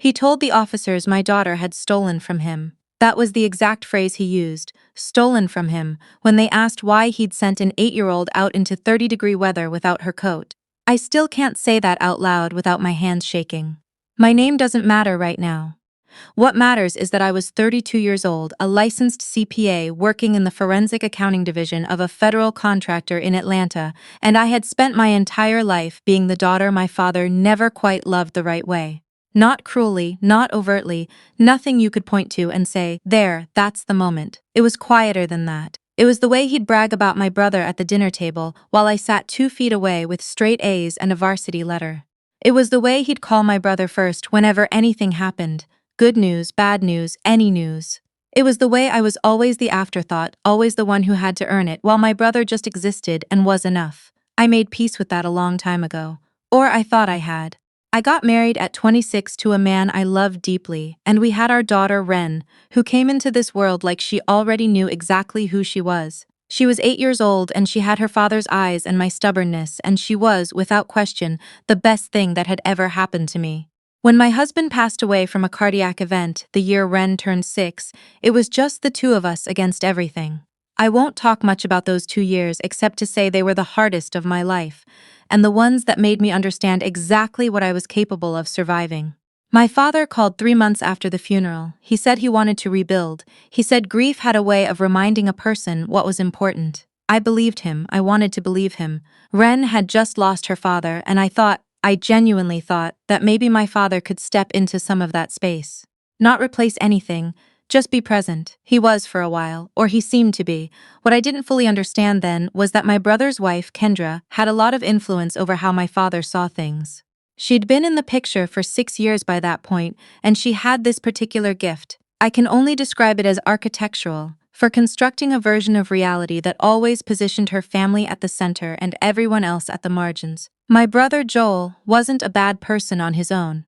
He told the officers my daughter had stolen from him. That was the exact phrase he used, stolen from him, when they asked why he'd sent an 8-year-old out into 30-degree weather without her coat. I still can't say that out loud without my hands shaking. My name doesn't matter right now. What matters is that I was 32 years old, a licensed CPA working in the forensic accounting division of a federal contractor in Atlanta, and I had spent my entire life being the daughter my father never quite loved the right way. Not cruelly, not overtly, nothing you could point to and say, there, that's the moment. It was quieter than that. It was the way he'd brag about my brother at the dinner table while I sat 2 feet away with straight A's and a varsity letter. It was the way he'd call my brother first whenever anything happened. Good news, bad news, any news. It was the way I was always the afterthought, always the one who had to earn it, while my brother just existed and was enough. I made peace with that a long time ago. Or I thought I had. I got married at 26 to a man I loved deeply, and we had our daughter Wren, who came into this world like she already knew exactly who she was. She was 8 years old and she had her father's eyes and my stubbornness, and she was, without question, the best thing that had ever happened to me. When my husband passed away from a cardiac event the year Wren turned 6, it was just the two of us against everything. I won't talk much about those 2 years except to say they were the hardest of my life, and the ones that made me understand exactly what I was capable of surviving. My father called 3 months after the funeral. He said he wanted to rebuild. He said grief had a way of reminding a person what was important. I believed him. I wanted to believe him. Wren had just lost her father, and I genuinely thought, that maybe my father could step into some of that space. Not replace anything, just be present. He was for a while, or he seemed to be. What I didn't fully understand then was that my brother's wife, Kendra, had a lot of influence over how my father saw things. She'd been in the picture for 6 years by that point, and she had this particular gift. I can only describe it as architectural, for constructing a version of reality that always positioned her family at the center and everyone else at the margins. My brother Joel wasn't a bad person on his own,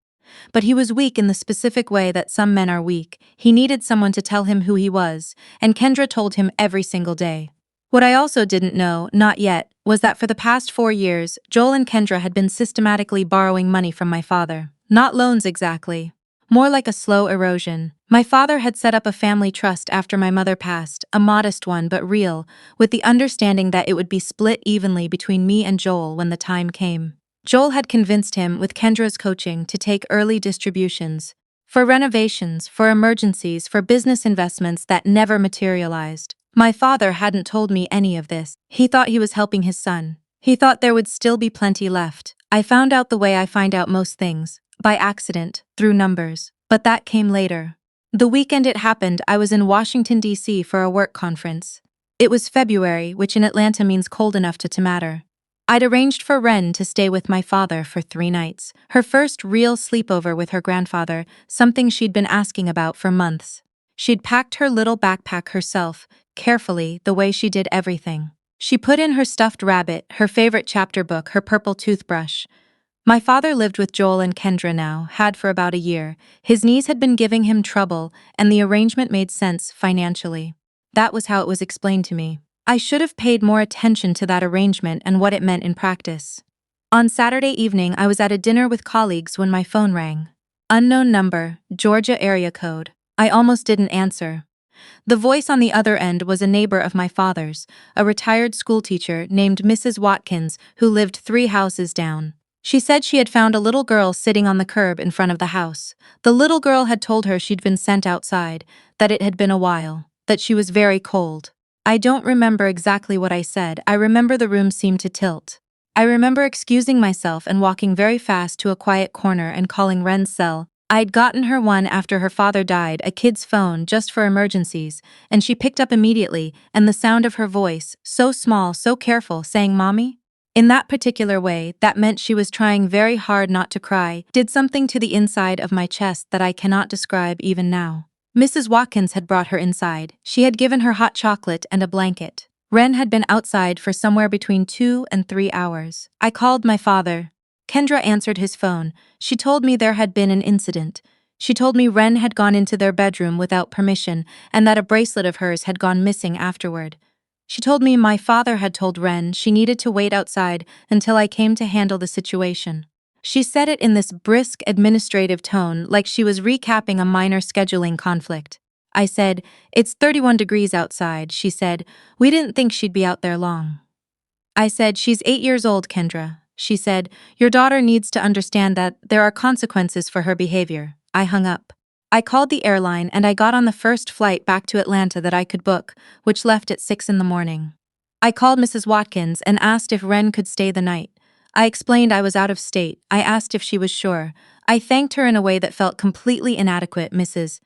but he was weak in the specific way that some men are weak. He needed someone to tell him who he was, and Kendra told him every single day. What I also didn't know, not yet, was that for the past 4 years, Joel and Kendra had been systematically borrowing money from my father. Not loans exactly. More like a slow erosion. My father had set up a family trust after my mother passed, a modest one but real, with the understanding that it would be split evenly between me and Joel when the time came. Joel had convinced him, with Kendra's coaching, to take early distributions. For renovations, for emergencies, for business investments that never materialized. My father hadn't told me any of this. He thought he was helping his son. He thought there would still be plenty left. I found out the way I find out most things. By accident, through numbers. But that came later. The weekend it happened, I was in Washington, D.C. for a work conference. It was February, which in Atlanta means cold enough to matter. I'd arranged for Wren to stay with my father for 3 nights. Her first real sleepover with her grandfather, something she'd been asking about for months. She'd packed her little backpack herself, carefully, the way she did everything. She put in her stuffed rabbit, her favorite chapter book, her purple toothbrush. My father lived with Joel and Kendra now, had for about a year. His knees had been giving him trouble, and the arrangement made sense financially. That was how it was explained to me. I should have paid more attention to that arrangement and what it meant in practice. On Saturday evening, I was at a dinner with colleagues when my phone rang. Unknown number, Georgia area code. I almost didn't answer. The voice on the other end was a neighbor of my father's, a retired schoolteacher named Mrs. Watkins, who lived 3 houses down. She said she had found a little girl sitting on the curb in front of the house. The little girl had told her she'd been sent outside, that it had been a while, that she was very cold. I don't remember exactly what I said. I remember the room seemed to tilt. I remember excusing myself and walking very fast to a quiet corner and calling Wren's cell. I'd gotten her one after her father died, a kid's phone just for emergencies, and she picked up immediately, and the sound of her voice, so small, so careful, saying, "Mommy?" In that particular way, that meant she was trying very hard not to cry, did something to the inside of my chest that I cannot describe even now. Mrs. Watkins had brought her inside. She had given her hot chocolate and a blanket. Wren had been outside for somewhere between 2 and 3 hours. I called my father. Kendra answered his phone. She told me there had been an incident. She told me Wren had gone into their bedroom without permission and that a bracelet of hers had gone missing afterward. She told me my father had told Wren she needed to wait outside until I came to handle the situation. She said it in this brisk administrative tone, like she was recapping a minor scheduling conflict. I said, "It's 31 degrees outside." She said, "We didn't think she'd be out there long." I said, "She's 8 years old, Kendra." She said, "Your daughter needs to understand that there are consequences for her behavior." I hung up. I called the airline and I got on the first flight back to Atlanta that I could book, which left at 6 in the morning. I called Mrs. Watkins and asked if Wren could stay the night. I explained I was out of state. I asked if she was sure. I thanked her in a way that felt completely inadequate. Mrs.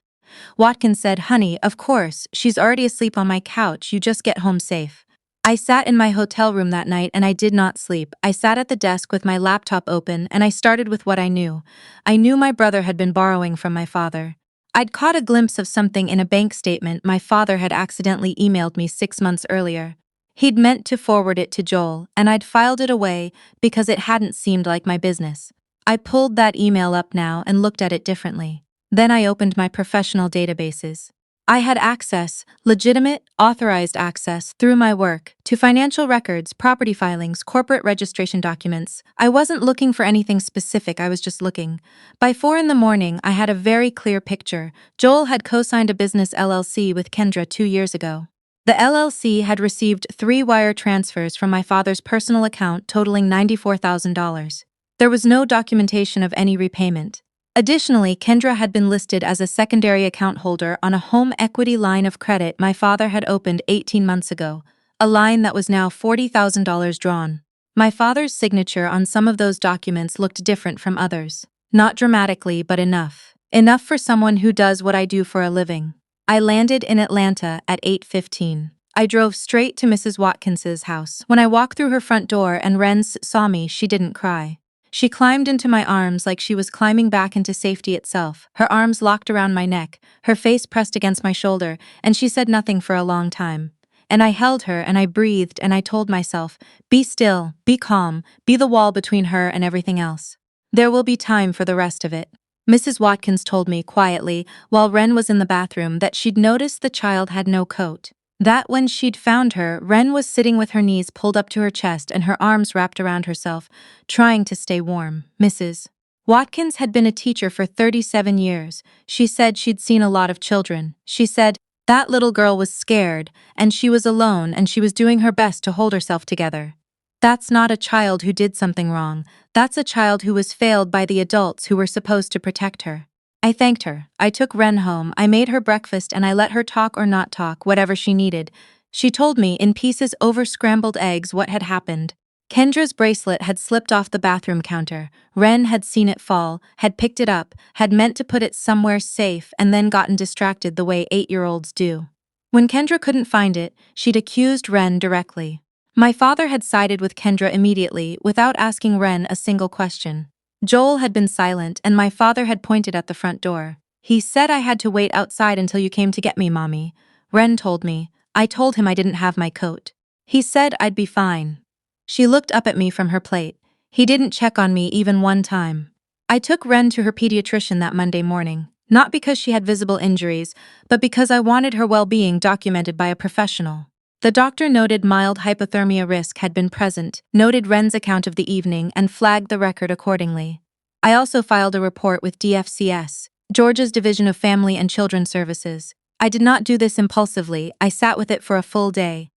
Watkins said, "Honey, of course, she's already asleep on my couch, you just get home safe." I sat in my hotel room that night and I did not sleep. I sat at the desk with my laptop open and I started with what I knew. I knew my brother had been borrowing from my father. I'd caught a glimpse of something in a bank statement my father had accidentally emailed me 6 months earlier. He'd meant to forward it to Joel, and I'd filed it away because it hadn't seemed like my business. I pulled that email up now and looked at it differently. Then I opened my professional databases. I had access, legitimate, authorized access, through my work, to financial records, property filings, corporate registration documents. I wasn't looking for anything specific, I was just looking. By 4 in the morning, I had a very clear picture. Joel had co-signed a business LLC with Kendra 2 years ago. The LLC had received 3 wire transfers from my father's personal account totaling $94,000. There was no documentation of any repayment. Additionally, Kendra had been listed as a secondary account holder on a home equity line of credit my father had opened 18 months ago, a line that was now $40,000 drawn. My father's signature on some of those documents looked different from others. Not dramatically, but enough. Enough for someone who does what I do for a living. I landed in Atlanta at 8:15. I drove straight to Mrs. Watkins's house. When I walked through her front door and Wren saw me, she didn't cry. She climbed into my arms like she was climbing back into safety itself, her arms locked around my neck, her face pressed against my shoulder, and she said nothing for a long time. And I held her and I breathed and I told myself, be still, be calm, be the wall between her and everything else. There will be time for the rest of it. Mrs. Watkins told me quietly, while Wren was in the bathroom, that she'd noticed the child had no coat. That when she'd found her, Wren was sitting with her knees pulled up to her chest and her arms wrapped around herself, trying to stay warm. Mrs. Watkins had been a teacher for 37 years. She said she'd seen a lot of children. She said that little girl was scared, and she was alone, and she was doing her best to hold herself together. That's not a child who did something wrong. That's a child who was failed by the adults who were supposed to protect her. I thanked her. I took Wren home, I made her breakfast, and I let her talk or not talk, whatever she needed. She told me, in pieces over scrambled eggs, what had happened. Kendra's bracelet had slipped off the bathroom counter. Wren had seen it fall, had picked it up, had meant to put it somewhere safe, and then gotten distracted the way 8-year-olds do. When Kendra couldn't find it, she'd accused Wren directly. My father had sided with Kendra immediately, without asking Wren a single question. Joel had been silent, and my father had pointed at the front door. "He said I had to wait outside until you came to get me, Mommy." Wren told me. I told him I didn't have my coat. "He said I'd be fine." She looked up at me from her plate. "He didn't check on me even one time." I took Wren to her pediatrician that Monday morning, not because she had visible injuries, but because I wanted her well-being documented by a professional. The doctor noted mild hypothermia risk had been present, noted Wren's account of the evening, and flagged the record accordingly. I also filed a report with DFCS, Georgia's Division of Family and Children Services. I did not do this impulsively, I sat with it for a full day.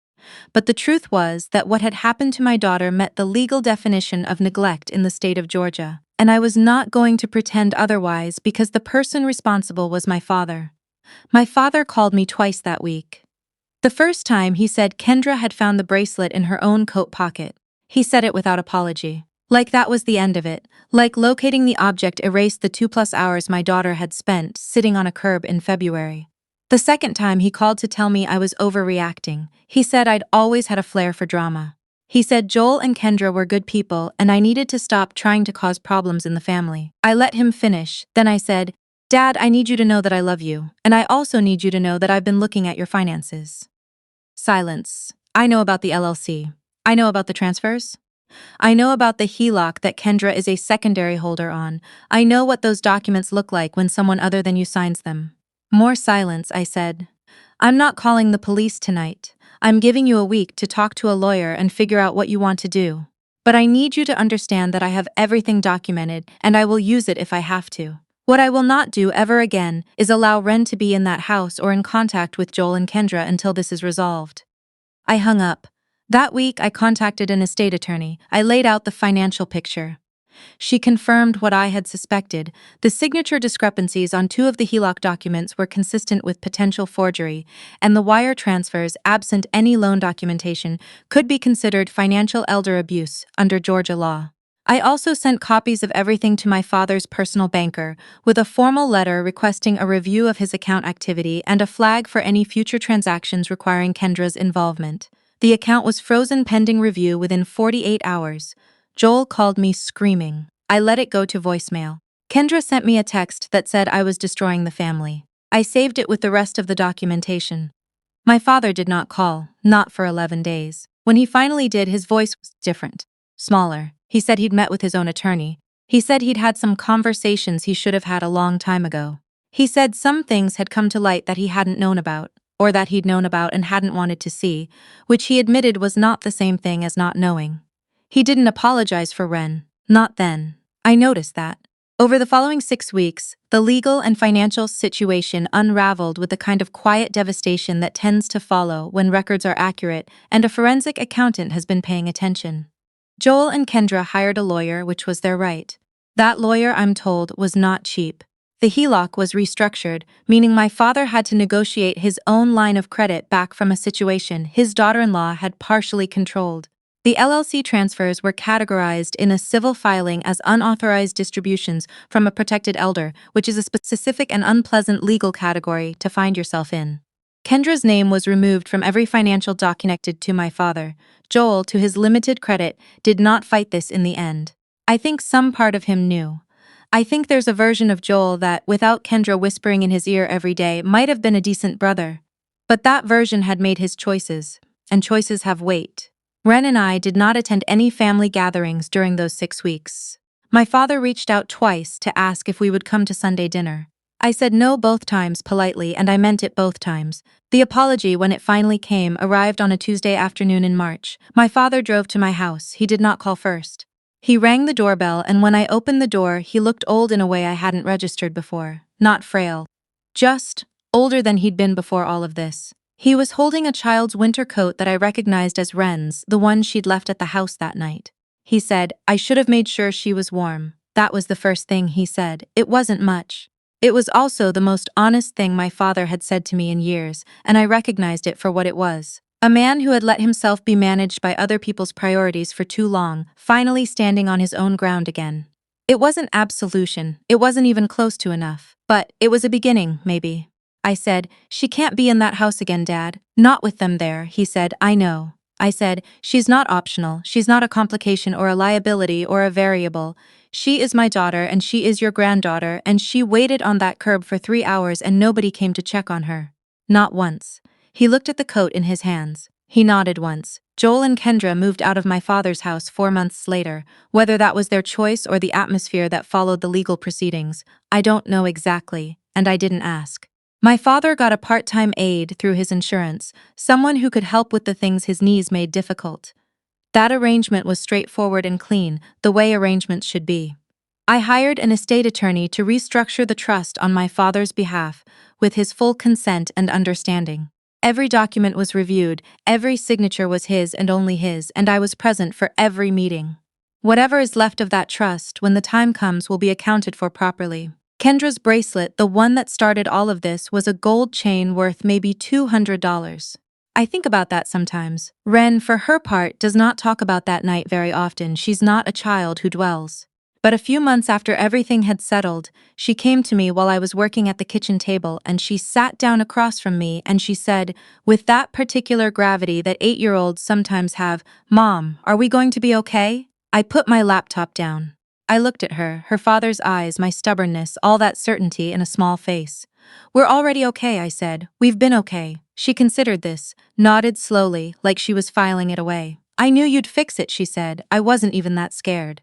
But the truth was that what had happened to my daughter met the legal definition of neglect in the state of Georgia, and I was not going to pretend otherwise because the person responsible was my father. My father called me twice that week. The first time, he said Kendra had found the bracelet in her own coat pocket. He said it without apology. Like that was the end of it. Like locating the object erased the 2+ hours my daughter had spent sitting on a curb in February. The second time, he called to tell me I was overreacting. He said I'd always had a flair for drama. He said Joel and Kendra were good people and I needed to stop trying to cause problems in the family. I let him finish. Then I said, "Dad, I need you to know that I love you, and I also need you to know that I've been looking at your finances." Silence. I know about the LLC. I know about the transfers. I know about the HELOC that Kendra is a secondary holder on. I know what those documents look like when someone other than you signs them. More silence, I said. "I'm not calling the police tonight. I'm giving you a week to talk to a lawyer and figure out what you want to do." But I need you to understand that I have everything documented and I will use it if I have to. What I will not do ever again is allow Wren to be in that house or in contact with Joel and Kendra until this is resolved." I hung up. That week, I contacted an estate attorney. I laid out the financial picture. She confirmed what I had suspected. The signature discrepancies on 2 of the HELOC documents were consistent with potential forgery, and the wire transfers, absent any loan documentation, could be considered financial elder abuse under Georgia law. I also sent copies of everything to my father's personal banker, with a formal letter requesting a review of his account activity and a flag for any future transactions requiring Kendra's involvement. The account was frozen pending review within 48 hours. Joel called me screaming. I let it go to voicemail. Kendra sent me a text that said I was destroying the family. I saved it with the rest of the documentation. My father did not call, not for 11 days. When he finally did, his voice was different, smaller. He said he'd met with his own attorney. He said he'd had some conversations he should have had a long time ago. He said some things had come to light that he hadn't known about, or that he'd known about and hadn't wanted to see, which he admitted was not the same thing as not knowing. He didn't apologize for Wren, not then. I noticed that. Over the following 6 weeks, the legal and financial situation unraveled with the kind of quiet devastation that tends to follow when records are accurate and a forensic accountant has been paying attention. Joel and Kendra hired a lawyer, which was their right. That lawyer, I'm told, was not cheap. The HELOC was restructured, meaning my father had to negotiate his own line of credit back from a situation his daughter-in-law had partially controlled. The LLC transfers were categorized in a civil filing as unauthorized distributions from a protected elder, which is a specific and unpleasant legal category to find yourself in. Kendra's name was removed from every financial doc connected to my father. Joel, to his limited credit, did not fight this in the end. I think some part of him knew. I think there's a version of Joel that, without Kendra whispering in his ear every day, might have been a decent brother. But that version had made his choices, and choices have weight. Wren and I did not attend any family gatherings during those 6 weeks. My father reached out twice to ask if we would come to Sunday dinner. I said no both times politely, and I meant it both times. The apology, when it finally came, arrived on a Tuesday afternoon in March. My father drove to my house. He did not call first. He rang the doorbell, and when I opened the door, he looked old in a way I hadn't registered before. Not frail. Just older than he'd been before all of this. He was holding a child's winter coat that I recognized as Wren's, the one she'd left at the house that night. He said, "I should have made sure she was warm." That was the first thing he said. It wasn't much. It was also the most honest thing my father had said to me in years, and I recognized it for what it was. A man who had let himself be managed by other people's priorities for too long, finally standing on his own ground again. It wasn't absolution, it wasn't even close to enough, but it was a beginning, maybe. I said, "She can't be in that house again, Dad. Not with them there," he said. "I know." I said, "She's not optional, she's not a complication or a liability or a variable. She is my daughter and she is your granddaughter, and she waited on that curb for 3 hours and nobody came to check on her. Not once." He looked at the coat in his hands. He nodded once. Joel and Kendra moved out of my father's house 4 months later. Whether that was their choice or the atmosphere that followed the legal proceedings, I don't know exactly, and I didn't ask. My father got a part-time aide through his insurance, someone who could help with the things his knees made difficult. That arrangement was straightforward and clean, the way arrangements should be. I hired an estate attorney to restructure the trust on my father's behalf, with his full consent and understanding. Every document was reviewed, every signature was his and only his, and I was present for every meeting. Whatever is left of that trust, when the time comes, will be accounted for properly. Kendra's bracelet, the one that started all of this, was a gold chain worth maybe $200. I think about that sometimes. Wren, for her part, does not talk about that night very often. She's not a child who dwells. But a few months after everything had settled, she came to me while I was working at the kitchen table, and she sat down across from me and she said, with that particular gravity that 8-year-olds sometimes have, "Mom, are we going to be okay?" I put my laptop down. I looked at her, her father's eyes, my stubbornness, all that certainty in a small face. "We're already okay," I said. "We've been okay." She considered this, nodded slowly, like she was filing it away. "I knew you'd fix it," she said. "I wasn't even that scared.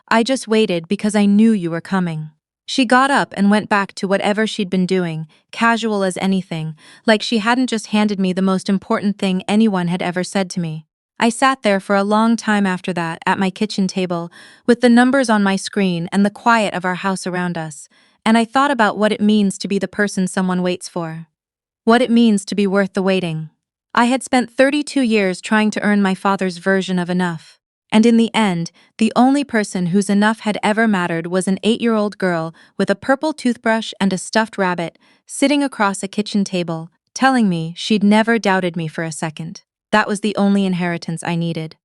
I just waited because I knew you were coming." She got up and went back to whatever she'd been doing, casual as anything, like she hadn't just handed me the most important thing anyone had ever said to me. I sat there for a long time after that, at my kitchen table, with the numbers on my screen and the quiet of our house around us, and I thought about what it means to be the person someone waits for. What it means to be worth the waiting. I had spent 32 years trying to earn my father's version of enough. And in the end, the only person whose enough had ever mattered was an 8-year-old girl with a purple toothbrush and a stuffed rabbit, sitting across a kitchen table, telling me she'd never doubted me for a second. That was the only inheritance I needed.